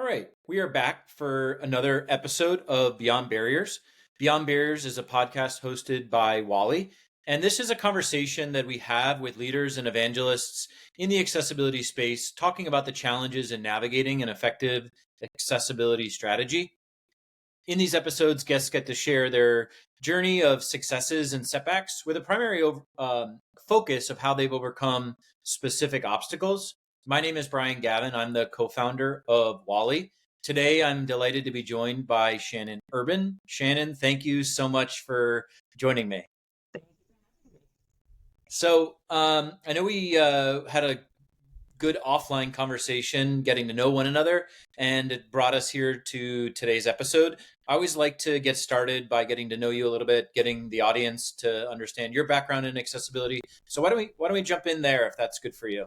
right, we are back for another episode of Beyond Barriers. Beyond Barriers is a podcast hosted by Wally, and this is a conversation that we have with leaders and evangelists in the accessibility space, talking about the challenges in navigating an effective accessibility strategy. In these episodes, guests get to share their journey of successes and setbacks with a primary focus of how they've overcome specific obstacles. My name is Brian Gavin. I'm the co-founder of Wally. Today, I'm delighted to be joined by Shannon Urban. Shannon, thank you so much for joining me. So I know we had a good offline conversation, getting to know one another, and it brought us here to today's episode. I always like to get started by getting to know you a little bit, getting the audience to understand your background in accessibility. So why don't we jump in there if that's good for you?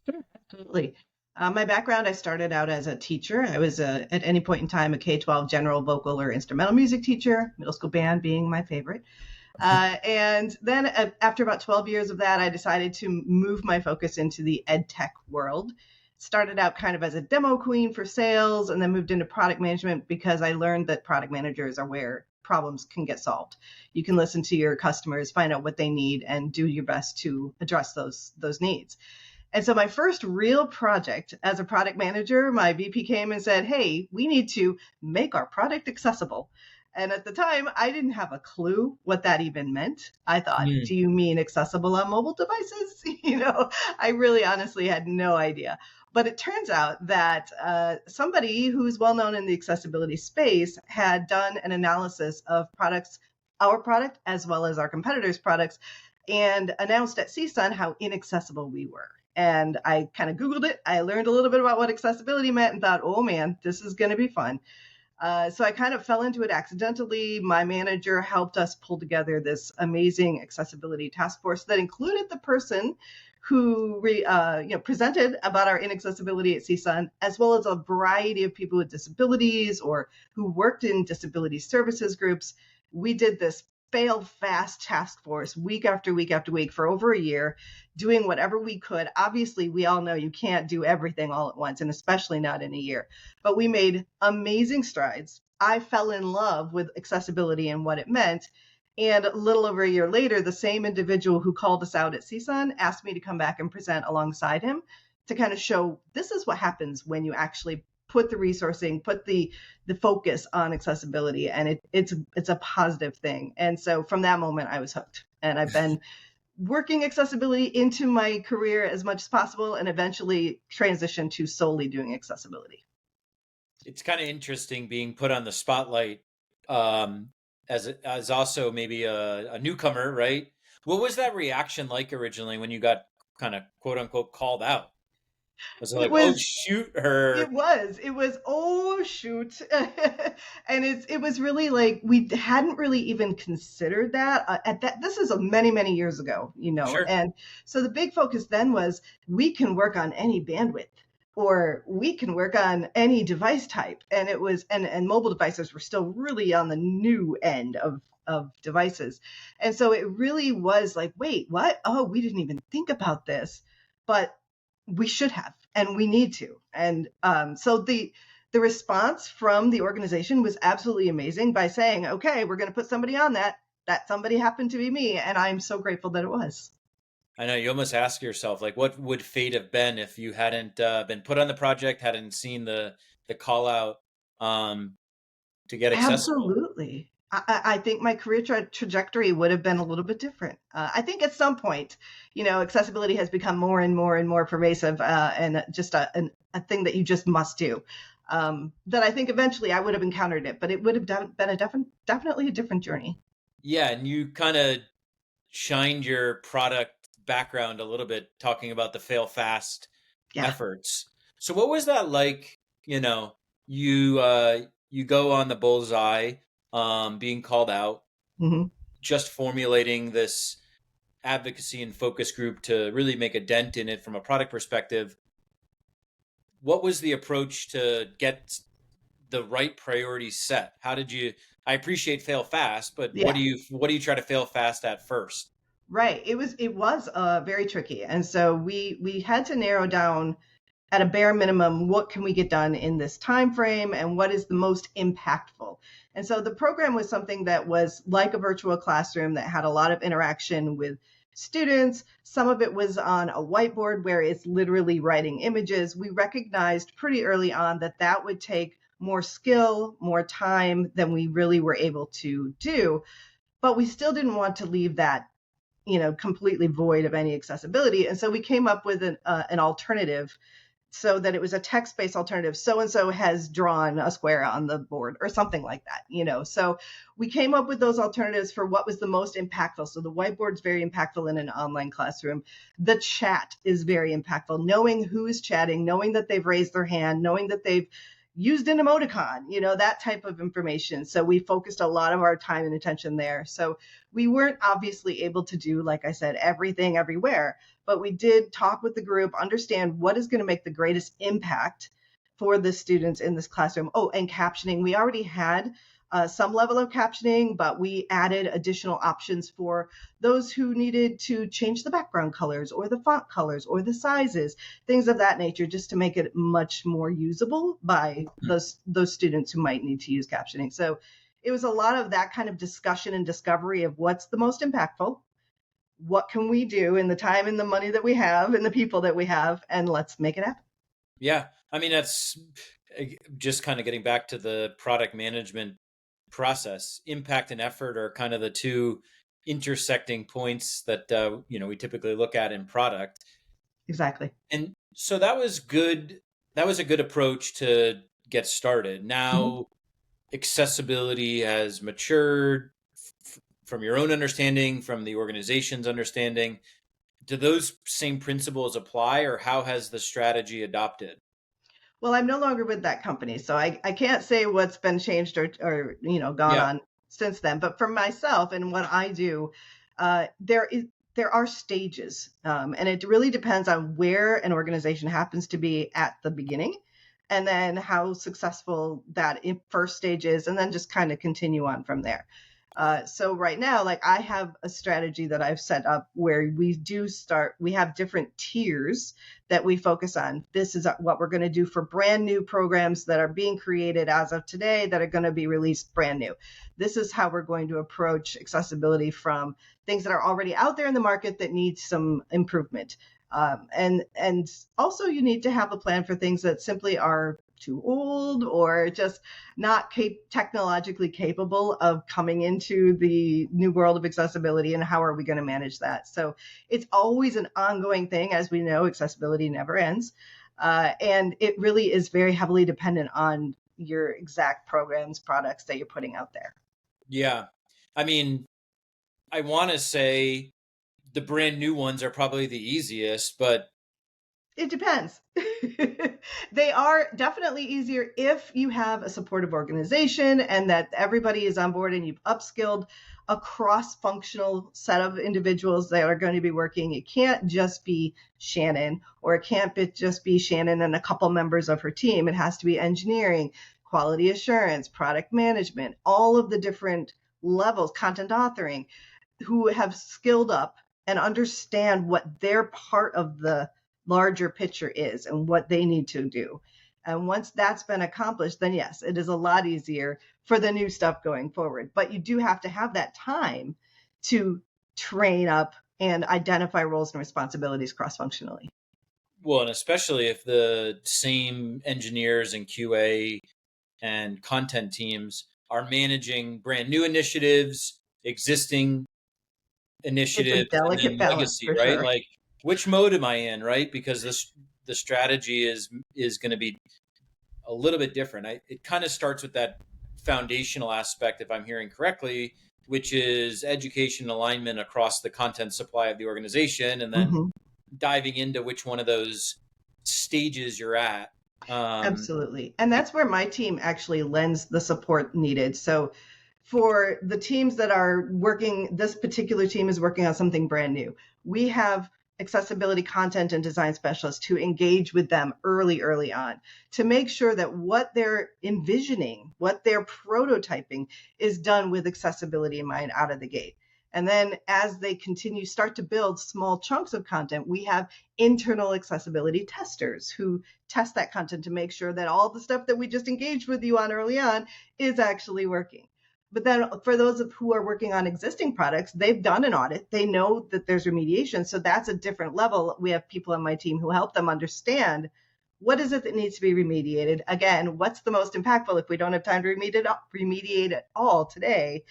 Sure, absolutely. My background, I started out as a teacher. I was at any point in time a K-12 general vocal or instrumental music teacher, middle school band being my favorite. And then after about 12 years of that, I decided to move my focus into the ed tech world. Started out kind of as a demo queen for sales and then moved into product management because I learned that product managers are where problems can get solved. You can listen to your customers, find out what they need, and do your best to address those needs. And so my first real project as a product manager, my VP came and said, hey, we need to make our product accessible. And at the time, I didn't have a clue what that even meant. I thought, do you mean accessible on mobile devices? I really honestly had no idea. But it turns out that somebody who's well known in the accessibility space had done an analysis of products, our product, as well as our competitors' products, and announced at CSUN how inaccessible we were. And I kind of Googled it. I learned a little bit about what accessibility meant and thought, oh man, this is going to be fun. So I kind of fell into it accidentally. My manager helped us pull together this amazing accessibility task force that included the person who presented about our inaccessibility at CSUN, as well as a variety of people with disabilities or who worked in disability services groups. We did this fail fast task force week after week after week for over a year, doing whatever we could. Obviously, we all know you can't do everything all at once, and especially not in a year. But we made amazing strides. I fell in love with accessibility and what it meant. And a little over a year later, the same individual who called us out at CSUN asked me to come back and present alongside him to kind of show this is what happens when you actually put the resourcing, put the focus on accessibility, and it's a positive thing. And so from that moment, I was hooked, and I've been working accessibility into my career as much as possible, and eventually transitioned to solely doing accessibility. It's kind of interesting being put on the spotlight as also maybe a newcomer, right? What was that reaction like originally when you got kind of quote unquote called out? Was it like, oh shoot, her? It was, oh shoot. And it was really like, we hadn't really even considered that this is many, many years ago, Sure. And so the big focus then was, we can work on any bandwidth, or we can work on any device type. And it was, and mobile devices were still really on the new end of devices. And so it really was like, wait, what? Oh, we didn't even think about this, but we should have, and we need to. And so the response from the organization was absolutely amazing by saying, okay, we're going to put somebody on that somebody happened to be me. And I'm so grateful that it was. I know, you almost ask yourself, like, what would fate have been if you hadn't been put on the project, hadn't seen the call out to get accessible? Absolutely. I think my career trajectory would have been a little bit different. I think at some point, accessibility has become more and more and more pervasive, and just a thing that you just must do. That I think eventually I would have encountered it, but it would have been definitely a different journey. Yeah, and you kind of shined your product background a little bit, talking about the fail fast efforts. So what was that like? You go on the bullseye, being called out, just formulating this advocacy and focus group to really make a dent in it from a product perspective. What was the approach to get the right priorities set? How did you? I appreciate fail fast, but what do you try to fail fast at first? Right. It was very tricky, and so we had to narrow down at a bare minimum, what can we get done in this time frame and what is the most impactful? And so the program was something that was like a virtual classroom that had a lot of interaction with students. Some of it was on a whiteboard where it's literally writing images. We recognized pretty early on that that would take more skill, more time than we really were able to do. But we still didn't want to leave that, completely void of any accessibility. And so we came up with an alternative so that it was a text-based alternative. So-and-so has drawn a square on the board or something like that. So we came up with those alternatives for what was the most impactful. So the whiteboard's very impactful in an online classroom. The chat is very impactful. Knowing who is chatting, knowing that they've raised their hand, knowing that they've used an emoticon, that type of information. So we focused a lot of our time and attention there. So we weren't obviously able to do, like I said, everything everywhere, but we did talk with the group, understand what is going to make the greatest impact for the students in this classroom. Oh, and captioning. We already had some level of captioning, but we added additional options for those who needed to change the background colors or the font colors or the sizes, things of that nature, just to make it much more usable by those students who might need to use captioning. So it was a lot of that kind of discussion and discovery of what's the most impactful, what can we do in the time and the money that we have and the people that we have, and let's make it happen. Yeah. I mean, that's just kind of getting back to the product management process. Impact and effort are kind of the two intersecting points that we typically look at in product. Exactly. And so that was good. That was a good approach to get started. Now, accessibility has matured from your own understanding, from the organization's understanding. Do those same principles apply, or how has the strategy adopted? Well, I'm no longer with that company, so I can't say what's been changed or gone Yeah. on since then. But for myself and what I do, there are stages, and it really depends on where an organization happens to be at the beginning, and then how successful that first stage is, and then just kind of continue on from there. So right now, like I have a strategy that I've set up where we have different tiers that we focus on. This is what we're going to do for brand new programs that are being created as of today that are going to be released brand new. This is how we're going to approach accessibility from things that are already out there in the market that need some improvement. And also you need to have a plan for things that simply are too old or just not technologically capable of coming into the new world of accessibility, and how are we going to manage that? So it's always an ongoing thing. As we know, accessibility never ends. And it really is very heavily dependent on your exact programs, products that you're putting out there. Yeah. I mean, I want to say the brand new ones are probably the easiest, but It depends. They are definitely easier if you have a supportive organization and that everybody is on board and you've upskilled a cross-functional set of individuals that are going to be working. It can't just be Shannon, or it can't just be Shannon and a couple members of her team. It has to be engineering, quality assurance, product management, all of the different levels, content authoring, who have skilled up and understand what their part of the larger picture is and what they need to do. And once that's been accomplished, then yes, it is a lot easier for the new stuff going forward. But you do have to have that time to train up and identify roles and responsibilities cross-functionally. well, and especially if the same engineers and QA and content teams are managing brand new initiatives, existing It's a initiatives, and delicate then balance legacy, for right? sure. Like, which mode am I in, right? Because the strategy is going to be a little bit different. It kind of starts with that foundational aspect, if I'm hearing correctly, which is education alignment across the content supply of the organization, and then Mm-hmm. diving into which one of those stages you're at. Absolutely. And that's where my team actually lends the support needed. So for the teams that are working, this particular team is working on something brand new. We have accessibility content and design specialists to engage with them early on to make sure that what they're envisioning, what they're prototyping is done with accessibility in mind out of the gate. And then as they continue, start to build small chunks of content, we have internal accessibility testers who test that content to make sure that all the stuff that we just engaged with you on early on is actually working. But then for those who are working on existing products, they've done an audit. They know that there's remediation. So that's a different level. We have people on my team who help them understand what is it that needs to be remediated. Again, what's the most impactful if we don't have time to remediate it all today,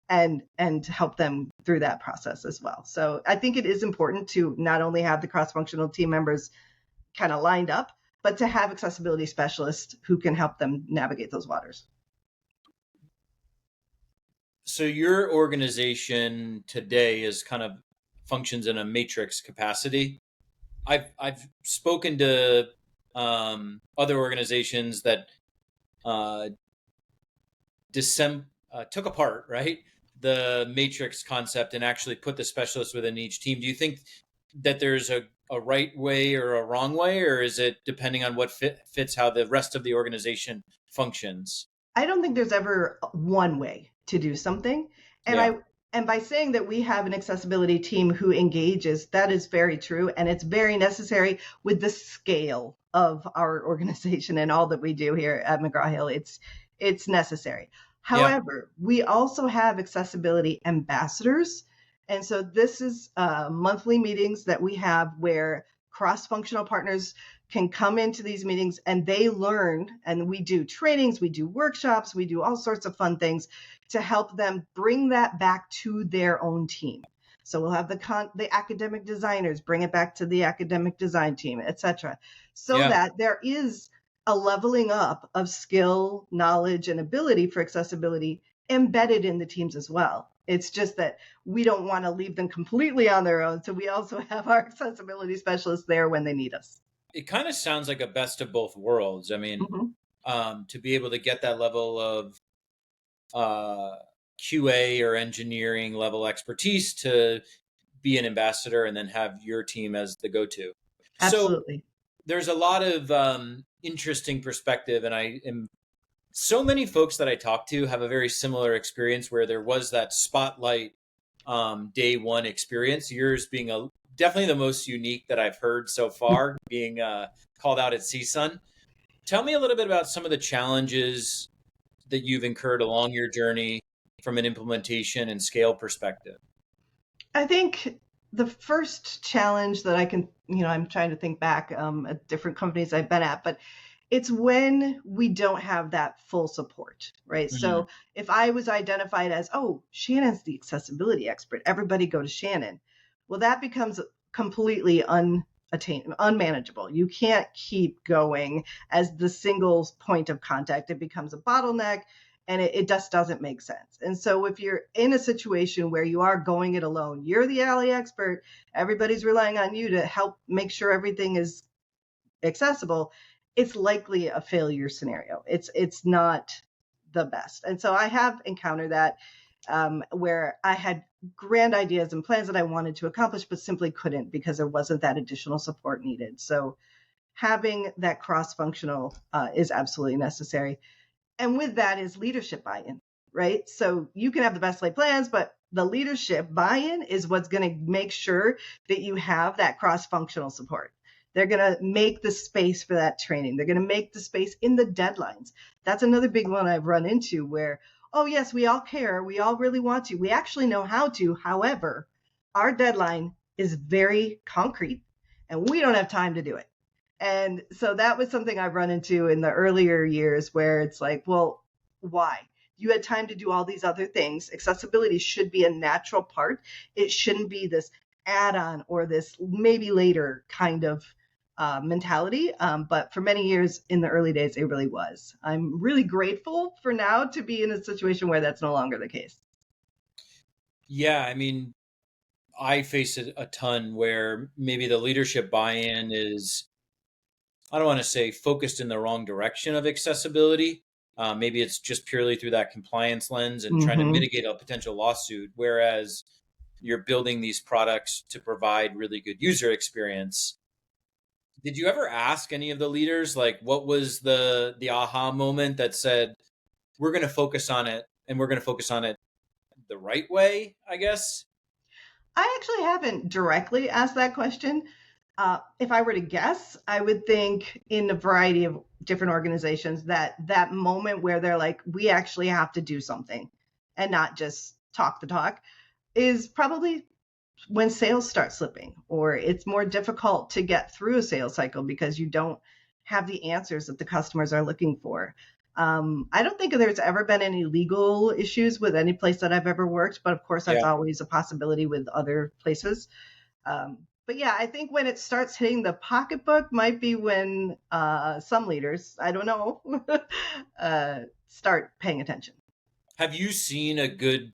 and help them through that process as well. So I think it is important to not only have the cross-functional team members kind of lined up, but to have accessibility specialists who can help them navigate those waters. So your organization today is kind of functions in a matrix capacity. I've spoken to other organizations that took apart, right, the matrix concept and actually put the specialists within each team. Do you think that there's a right way or a wrong way, or is it depending on what fits how the rest of the organization functions? I don't think there's ever one way to do something. Yeah. And by saying that we have an accessibility team who engages, that is very true. And it's very necessary with the scale of our organization and all that we do here at McGraw Hill. It's necessary. Yeah. However, we also have accessibility ambassadors. And so this is monthly meetings that we have where cross-functional partners can come into these meetings and they learn, and we do trainings, we do workshops, we do all sorts of fun things to help them bring that back to their own team. So we'll have the academic designers bring it back to the academic design team, etc., so that there is a leveling up of skill, knowledge, and ability for accessibility embedded in the teams as well. It's just that we don't want to leave them completely on their own. So we also have our accessibility specialists there when they need us. It kind of sounds like a best of both worlds. I mean, to be able to get that level of QA or engineering level expertise to be an ambassador and then have your team as the go-to. Absolutely. So there's a lot of interesting perspective, and so many folks that I talk to have a very similar experience where there was that spotlight day one experience. Yours being definitely the most unique that I've heard so far, being called out at CSUN. Tell me a little bit about some of the challenges that you've incurred along your journey from an implementation and scale perspective. I think the first challenge that I can, I'm trying to think back at different companies I've been at, but it's when we don't have that full support, right? Mm-hmm. So if I was identified as, oh, Shannon's the accessibility expert, everybody go to Shannon. Well, that becomes completely unmanageable. You can't keep going as the single point of contact. It becomes a bottleneck and it just doesn't make sense. And so if you're in a situation where you are going it alone, you're the alley expert, everybody's relying on you to help make sure everything is accessible, it's likely a failure scenario. It's not the best. And so I have encountered that where I had grand ideas and plans that I wanted to accomplish, but simply couldn't because there wasn't that additional support needed. So having that cross-functional is absolutely necessary. And with that is leadership buy-in, right? So you can have the best laid plans, but the leadership buy-in is what's going to make sure that you have that cross-functional support. They're going to make the space for that training. They're going to make the space in the deadlines. That's another big one I've run into where, oh, yes, we all care. We all really want to. We actually know how to. However, our deadline is very concrete and we don't have time to do it. And so that was something I've run into in the earlier years where it's like, well, why? You had time to do all these other things. Accessibility should be a natural part. It shouldn't be this add-on or this maybe later kind of mentality. But for many years in the early days, it really was. I'm really grateful for now to be in a situation where that's no longer the case. Yeah, I mean, I face it a ton where maybe the leadership buy-in is, I don't want to say focused in the wrong direction of accessibility. Maybe it's just purely through that compliance lens and trying to mitigate a potential lawsuit, whereas you're building these products to provide really good user experience. Did you ever ask any of the leaders, like, what was the aha moment that said, we're going to focus on it and we're going to focus on it the right way, I guess? I actually haven't directly asked that question. If I were to guess, I would think in a variety of different organizations that that moment where they're like, we actually have to do something and not just talk the talk is probably when sales start slipping, or it's more difficult to get through a sales cycle because you don't have the answers that the customers are looking for. I don't think there's ever been any legal issues with any place that I've ever worked, but of course, that's Yeah. always a possibility with other places. But yeah, I think when it starts hitting the pocketbook might be when some leaders, I don't know, start paying attention. Have you seen a good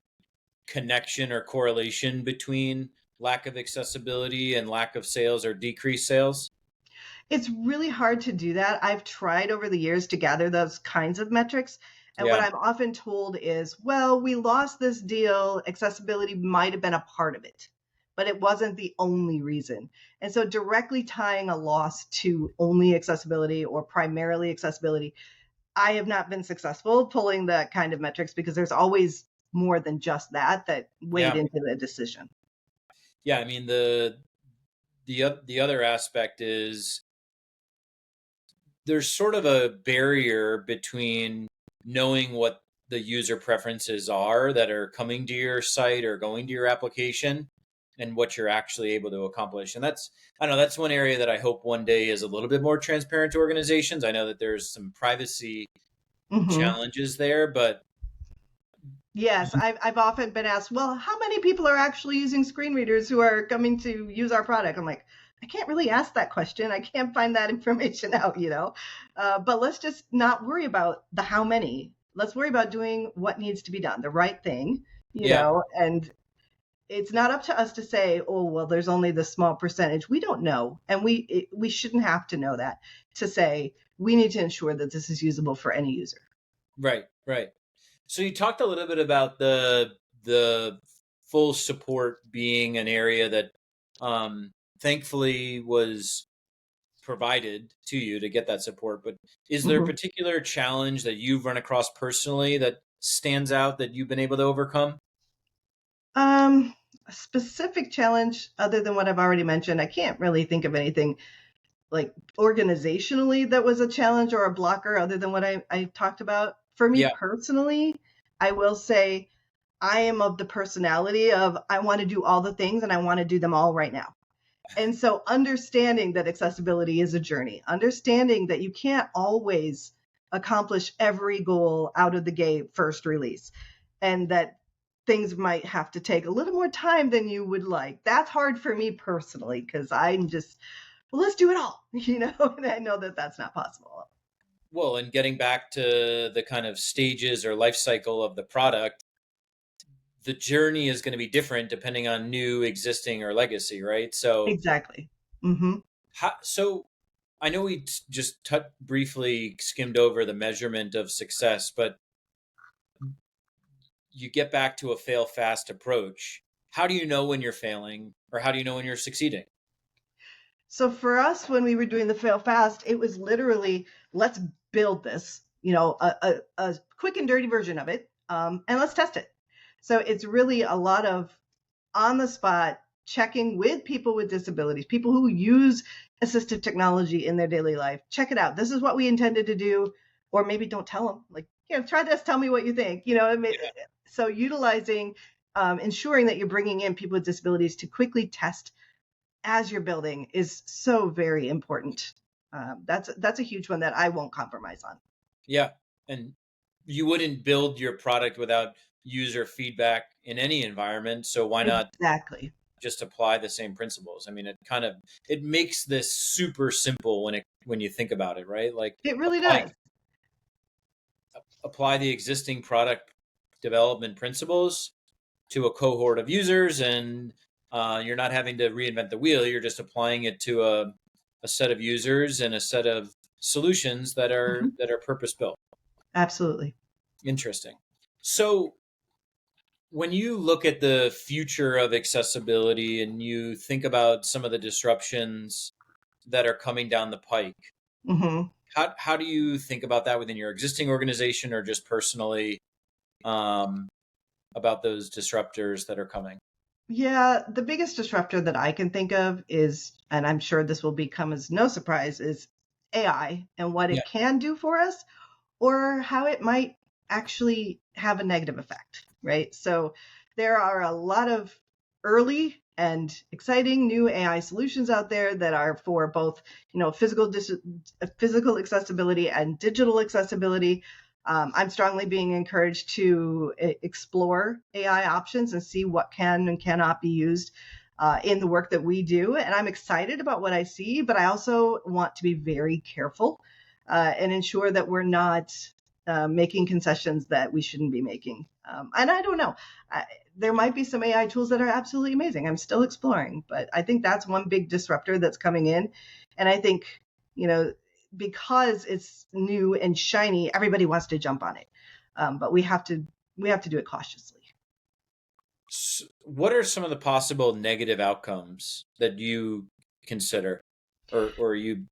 connection or correlation between lack of accessibility and lack of sales or decreased sales? It's really hard to do that. I've tried over the years to gather those kinds of metrics. And what Yeah. I'm often told is, well, we lost this deal. Accessibility might have been a part of it, but it wasn't the only reason. And so directly tying a loss to only accessibility or primarily accessibility, I have not been successful pulling that kind of metrics because there's always more than just that weighed Yeah. into the decision. Yeah. I mean, the other aspect is there's sort of a barrier between knowing what the user preferences are that are coming to your site or going to your application and what you're actually able to accomplish. And that's, I don't know, that's one area that I hope one day is a little bit more transparent to organizations. I know that there's some privacy Hmm. challenges there, but Yes, I've often been asked, well, how many people are actually using screen readers who are coming to use our product? I'm like, I can't really ask that question. I can't find that information out. But let's just not worry about the how many. Let's worry about doing what needs to be done, the right thing, yeah, and it's not up to us to say, oh, well, there's only this small percentage. We don't know. And we shouldn't have to know that to say we need to ensure that this is usable for any user. right, right. So you talked a little bit about the full support being an area that thankfully was provided to you to get that support. But is there a Mhm. particular challenge that you've run across personally that stands out that you've been able to overcome? A specific challenge other than what I've already mentioned, I can't really think of anything like organizationally that was a challenge or a blocker other than what I talked about. For me Yeah, personally, I will say I am of the personality of I want to do all the things and I want to do them all right now. And so understanding that accessibility is a journey, understanding that you can't always accomplish every goal out of the gate first release, and that things might have to take a little more time than you would like. That's hard for me personally because I'm just, well, let's do it all, and I know that that's not possible. well, and getting back to the kind of stages or life cycle of the product, the journey is going to be different depending on new, existing, or legacy, right? So, Exactly. Hmm. so I know we just briefly skimmed over the measurement of success, but you get back to a fail fast approach. How do you know when you're failing, or how do you know when you're succeeding? So for us, when we were doing the fail fast, it was literally let's build this, a quick and dirty version of it, and let's test it. So it's really a lot of on the spot checking with people with disabilities, people who use assistive technology in their daily life. Check it out. This is what we intended to do, or maybe don't tell them. Like, try this. Tell me what you think. So utilizing, ensuring that you're bringing in people with disabilities to quickly test as you're building is so very important. That's a huge one that I won't compromise on. Yeah, and you wouldn't build your product without user feedback in any environment. So why not Exactly. just apply the same principles? I mean, it makes this super simple when you think about it, right? Like It really apply does. apply the existing product development principles to a cohort of users, and you're not having to reinvent the wheel. You're just applying it to a set of users and a set of solutions Mhm. that are purpose built. Absolutely. Interesting. So when you look at the future of accessibility and you think about some of the disruptions that are coming down the pike, Hmm. how do you think about that within your existing organization or just personally, um, about those disruptors that are coming? Yeah, the biggest disruptor that I can think of is, and I'm sure this will become as no surprise, is AI and what Yeah. it can do for us, or how it might actually have a negative effect, right? So there are a lot of early and exciting new AI solutions out there that are for both, physical accessibility and digital accessibility. I'm strongly being encouraged to explore AI options and see what can and cannot be used in the work that we do. And I'm excited about what I see, but I also want to be very careful and ensure that we're not making concessions that we shouldn't be making. And I don't know. There might be some AI tools that are absolutely amazing. I'm still exploring, but I think that's one big disruptor that's coming in. And I think, you know, because it's new and shiny, everybody wants to jump on it. But we have to do it cautiously. What are some of the possible negative outcomes that you consider, or you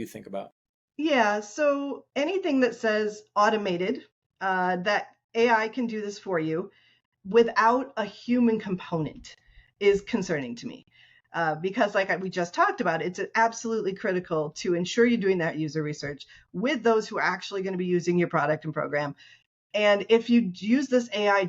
think about? Yeah, so anything that says automated, that AI can do this for you, without a human component is concerning to me. Because, like we just talked about, it's absolutely critical to ensure you're doing that user research with those who are actually going to be using your product and program. And if you use this AI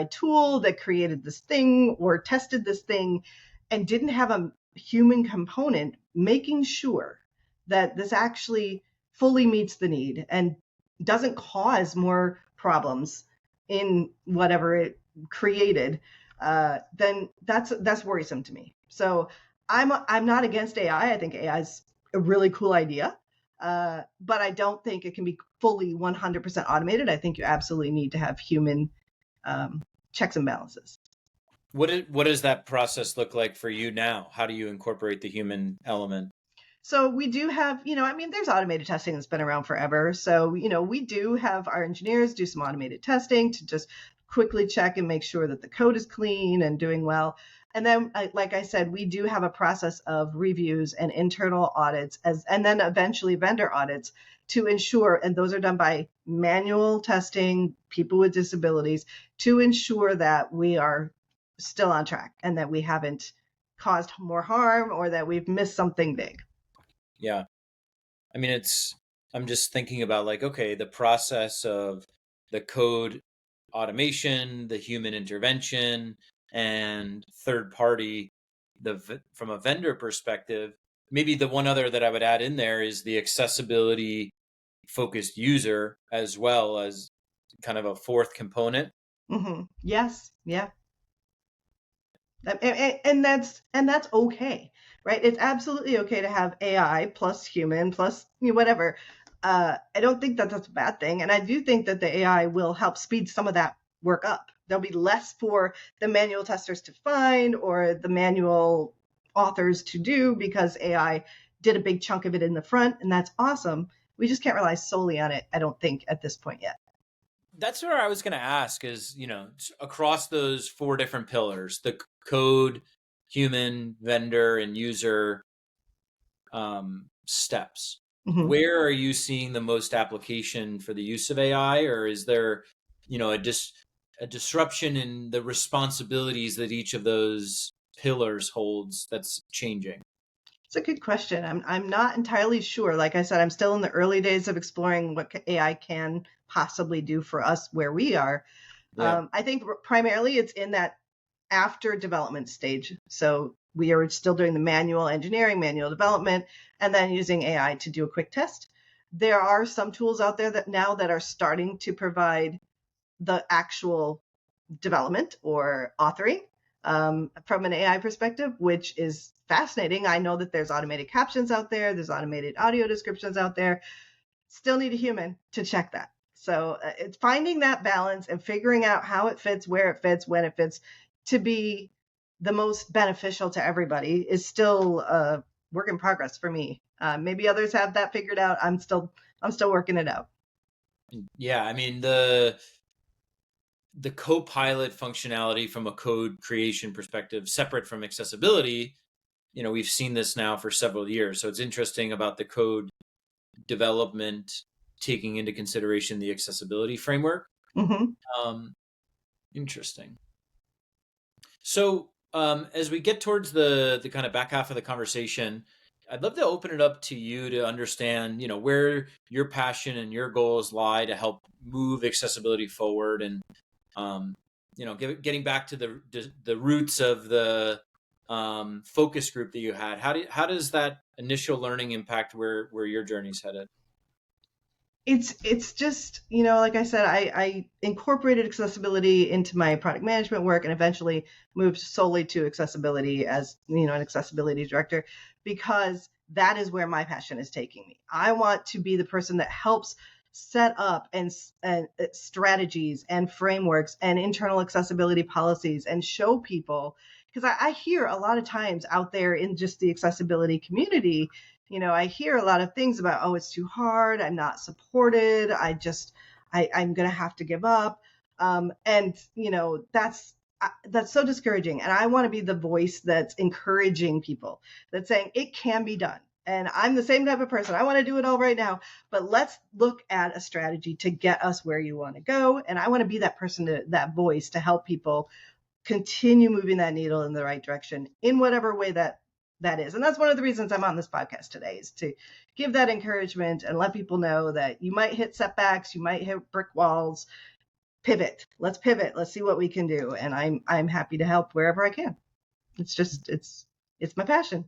tool that created this thing or tested this thing and didn't have a human component, making sure that this actually fully meets the need and doesn't cause more problems in whatever it created, then that's worrisome to me. So I'm not against AI. I think AI is a really cool idea. But I don't think it can be fully 100% automated. I think you absolutely need to have human um, checks and balances. What does that process look like for you now? How do you incorporate the human element? So we do have, there's automated testing that's been around forever. So, we do have our engineers do some automated testing to just quickly check and make sure that the code is clean and doing well. And then, like I said, we do have a process of reviews and internal audits and then eventually vendor audits to ensure, and those are done by manual testing, people with disabilities, to ensure that we are still on track and that we haven't caused more harm or that we've missed something big. Yeah. I mean, I'm just thinking about like, okay, the process of the code automation, the human intervention, and third party, from a vendor perspective. Maybe the one other that I would add in there is the accessibility focused user as well as kind of a fourth component. Yes, yeah. And that's okay, right? It's absolutely okay to have AI plus human plus whatever. I don't think that that's a bad thing, and I do think that the AI will help speed some of that work up. There'll be less for the manual testers to find or the manual authors to do because AI did a big chunk of it in the front, and that's awesome. We just can't rely solely on it, I don't think, at this point yet. That's where I was going to ask is, across those four different pillars, the code, human, vendor, and user steps, Mhm. where are you seeing the most application for the use of AI? Or is there, a disruption in the responsibilities that each of those pillars holds that's changing? It's a good question. I'm not entirely sure. Like I said, I'm still in the early days of exploring what AI can possibly do for us where we are. Yeah. I think primarily it's in that after development stage. So we are still doing the manual engineering, manual development, and then using AI to do a quick test. There are some tools out there that are starting to provide the actual development or authoring from an AI perspective, which is fascinating. I know that there's automated captions out there, there's automated audio descriptions out there. Still need a human to check that. So it's finding that balance and figuring out how it fits, where it fits, when it fits, to be the most beneficial to everybody is still a work in progress for me. Maybe others have that figured out. I'm still working it out. Yeah. I mean, the co-pilot functionality from a code creation perspective, separate from accessibility, we've seen this now for several years. So it's interesting about the code development taking into consideration the accessibility framework. Hmm. Um, Interesting. So, as we get towards the kind of back half of the conversation, I'd love to open it up to you to understand, where your passion and your goals lie to help move accessibility forward, and um, getting back to the roots of the focus group that you had. How does that initial learning impact where your journey's headed? It's just, like I said, I incorporated accessibility into my product management work and eventually moved solely to accessibility as, an accessibility director, because that is where my passion is taking me. I want to be the person that helps set up and strategies and frameworks and internal accessibility policies and show people, because I hear a lot of times out there in just the accessibility community, I hear a lot of things about, oh, it's too hard, I'm not supported, I'm going to have to give up. And, that's so discouraging. And I want to be the voice that's encouraging people, that's saying it can be done. And I'm the same type of person. I want to do it all right now, but let's look at a strategy to get us where you want to go. And I want to be that person, that voice to help people continue moving that needle in the right direction in whatever way that is. And that's one of the reasons I'm on this podcast today, is to give that encouragement and let people know that you might hit setbacks, you might hit brick walls. Pivot. Let's pivot. Let's see what we can do. And I'm happy to help wherever I can. It's my passion.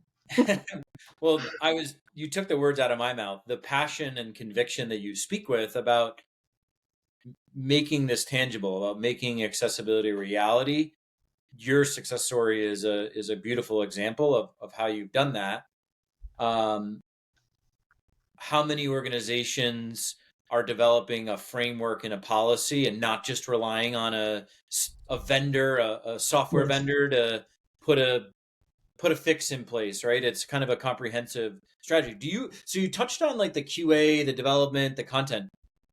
Well, you took the words out of my mouth. The passion and conviction that you speak with about making this tangible, about making accessibility a reality. Your success story is a beautiful example of how you've done that. Um, how many organizations are developing a framework and a policy and not just relying on a vendor, a software Yes. vendor to put a fix in place, right? It's kind of a comprehensive strategy. So you touched on like the QA, the development, the content.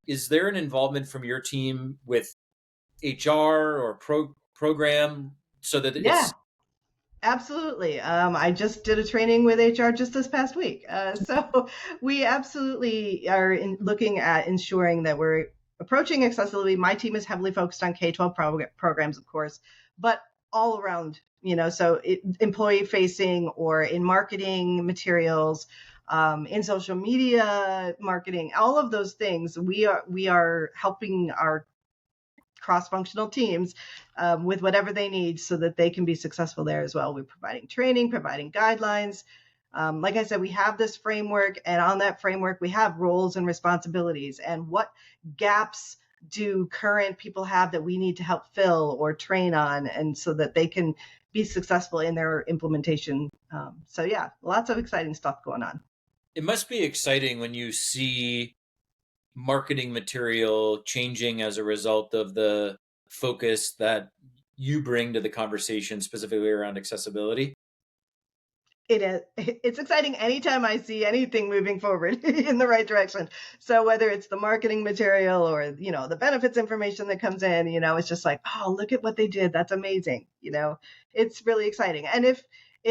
Is there an involvement from your team with HR or program so that Yeah. it's Absolutely. I just did a training with HR just this past week. So we absolutely are looking at ensuring that we're approaching accessibility. My team is heavily focused on K-12 programs, of course, but all around, so employee facing or in marketing materials, in social media marketing, all of those things. We are helping our cross-functional teams with whatever they need so that they can be successful there as well. We're providing training, providing guidelines. Like I said, we have this framework, and on that framework, we have roles and responsibilities, and what gaps do current people have that we need to help fill or train on, and so that they can be successful in their implementation. So yeah, lots of exciting stuff going on. it must be exciting when you see marketing material changing as a result of the focus that you bring to the conversation specifically around accessibility. It is. It's exciting anytime I see anything moving forward in the right direction. So whether it's the marketing material or, the benefits information that comes in, it's just like, oh, look at what they did. That's amazing. It's really exciting. And if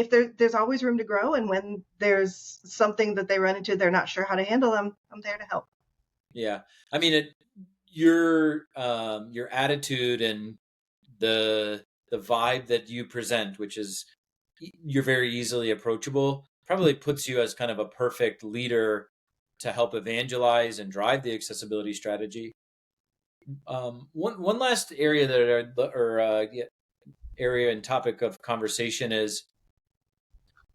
there's always room to grow, and when there's something that they run into, they're not sure how to handle them, I'm there to help. Yeah, I mean, your attitude and the vibe that you present, which is you're very easily approachable, probably puts you as kind of a perfect leader to help evangelize and drive the accessibility strategy. One last area area and topic of conversation is,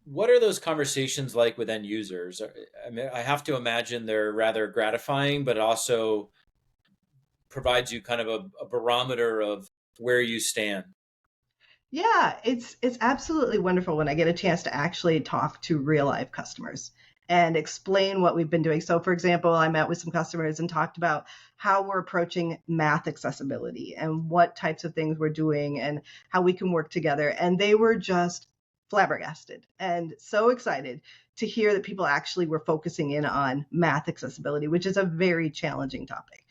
what are those conversations like with end users? I mean, I have to imagine they're rather gratifying, but also provides you kind of a barometer of where you stand. Yeah, it's absolutely wonderful when I get a chance to actually talk to real life customers and explain what we've been doing. So, for example, I met with some customers and talked about how we're approaching math accessibility and what types of things we're doing and how we can work together. And they were just flabbergasted and so excited to hear that people actually were focusing in on math accessibility, which is a very challenging topic.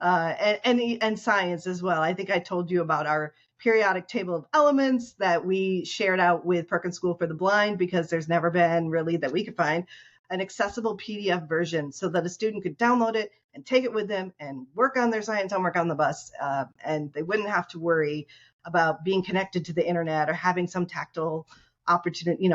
And science as well. I think I told you about our periodic table of elements that we shared out with Perkins School for the Blind, because there's never been really, that we could find, an accessible PDF version so that a student could download it, and take it with them and work on their science homework on the bus. And they wouldn't have to worry about being connected to the internet or having some tactile opportunity,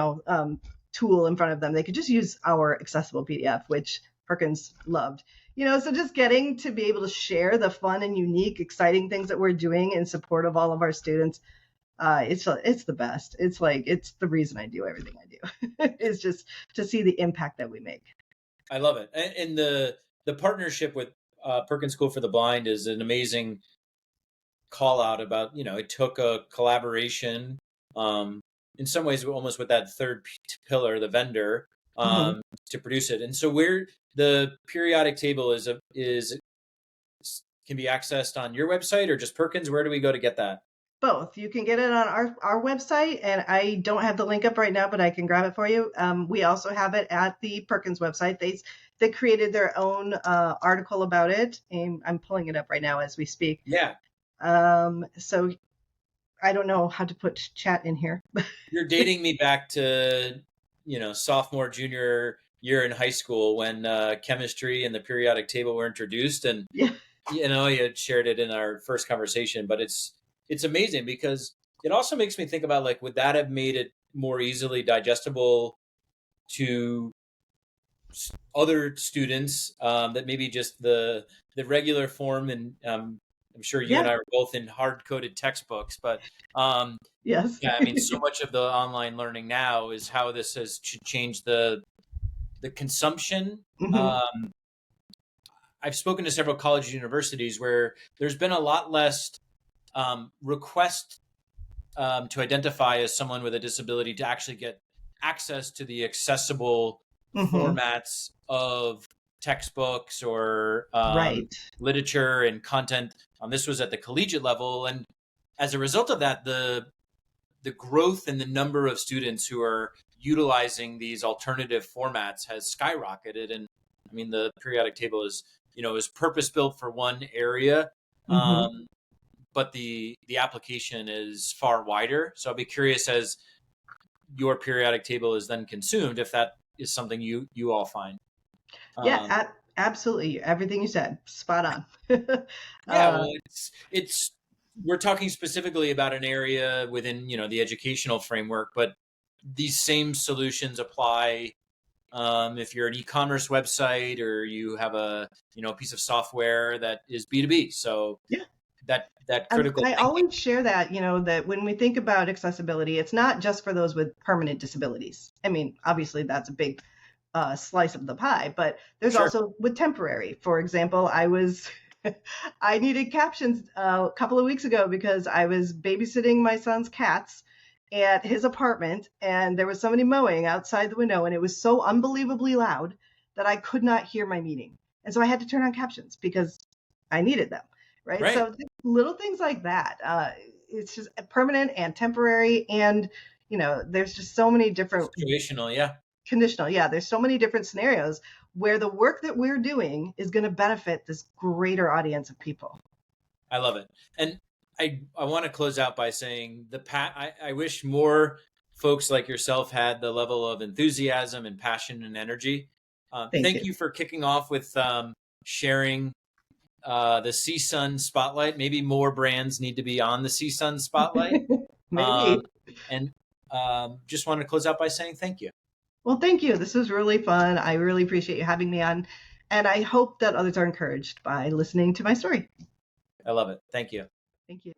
tool in front of them. They could just use our accessible PDF, which Perkins loved. So just getting to be able to share the fun and unique, exciting things that we're doing in support of all of our students, it's the best. It's the reason I do everything I do. It's just to see the impact that we make. I love it. And the partnership with Perkins School for the Blind is an amazing call out about, it took a collaboration, in some ways almost with that third pillar, the vendor, to produce it. And so where the periodic table is can be accessed on your website or just Perkins, where do we go to get that? Both. You can get it on our website, and I don't have the link up right now, but I can grab it for you. We also have it at the Perkins website. They created their own article about it, and I'm pulling it up right now as we speak. Yeah. So I don't know how to put chat in here. You're dating me back to, sophomore, junior year in high school when chemistry and the periodic table were introduced. And, yeah. You had shared it in our first conversation, but it's amazing because it also makes me think about, would that have made it more easily digestible to other students that maybe just the regular form, and I'm sure you and I are both in hard-coded textbooks, but yes. Yeah, I mean, so much of the online learning now is how this has changed the consumption. I've spoken to several colleges and universities where there's been a lot less request to identify as someone with a disability to actually get access to the accessible formats of textbooks or literature and content. This was at the collegiate level, and as a result of that, the growth in the number of students who are utilizing these alternative formats has skyrocketed. And I mean, the periodic table is purpose built for one area, but the application is far wider. So I'll be curious, as your periodic table is then consumed, if that is something you all find. Yeah, absolutely. Everything you said, spot on. Well, it's we're talking specifically about an area within the educational framework, but these same solutions apply if you're an e-commerce website or you have a piece of software that is B2B. So that critical. I always share that that when we think about accessibility, it's not just for those with permanent disabilities. I mean, obviously that's a big slice of the pie, but there's also with temporary. For example, I needed captions a couple of weeks ago because I was babysitting my son's cats at his apartment, and there was somebody mowing outside the window, and it was so unbelievably loud that I could not hear my meeting. And so I had to turn on captions because I needed them, right? So little things like that. It's just permanent and temporary, and there's just so many different situational, conditional. Yeah, there's so many different scenarios where the work that we're doing is going to benefit this greater audience of people. I love it. And I want to close out by saying I wish more folks like yourself had the level of enthusiasm and passion and energy. Thank you for kicking off with sharing the CSUN Spotlight. Maybe more brands need to be on the CSUN Spotlight. Maybe. And just want to close out by saying thank you. Well, thank you. This was really fun. I really appreciate you having me on. And I hope that others are encouraged by listening to my story. I love it. Thank you. Thank you.